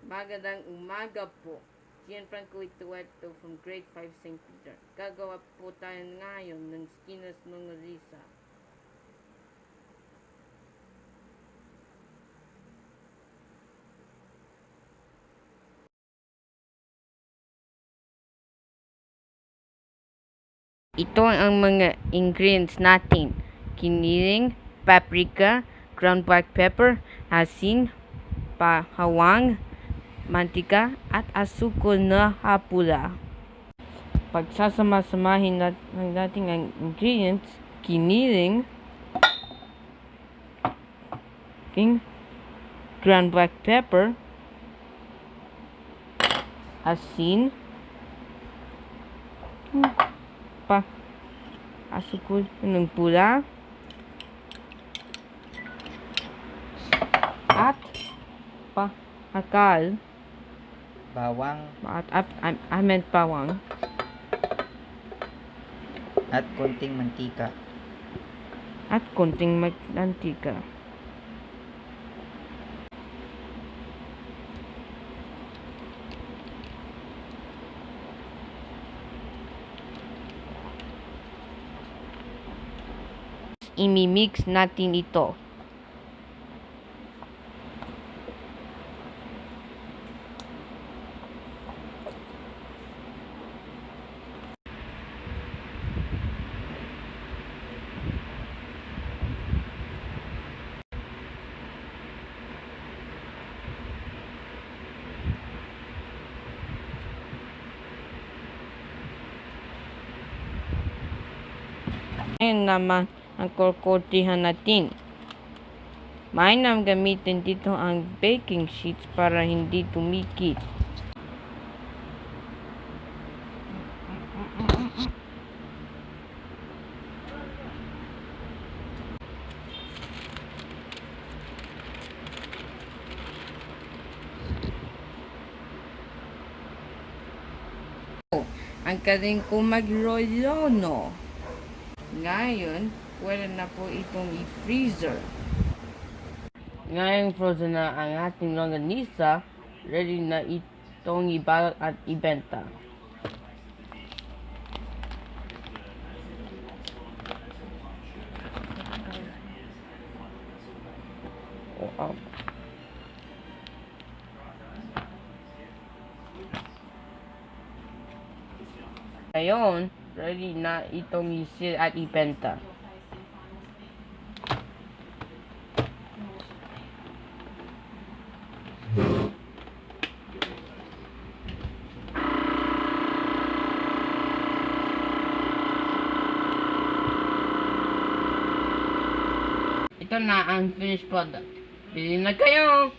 Magandang umaga po. Gian Franco Itueto from Grade 5 St. Peter. Gagawa po tayo ngayon ng Skinner's Mona Lisa. Ito ang mga ingredients natin. Kiniling, paprika, ground black pepper, asin, bawang, mantika, at asukal na hapula. Pagsasama-samahin natin ang ingredients, kiniling, ground black pepper, asin, asukal ng pula, at akal, bawang bawang, at konting mantika. Imimix natin ito. Ngayon naman ang kukurtihan natin. Mainam gamitin dito ang baking sheets para hindi tumikit. Ang galing ko magrolo, no? Ngayon, pwede na po itong i-freezer. Ngayon frozen na ang ating longganisa, ready na itong ibalot at ibenta. Ngayon, ready na itong i-seal at ibenta. Ito na ang finished product. Bili na kayo!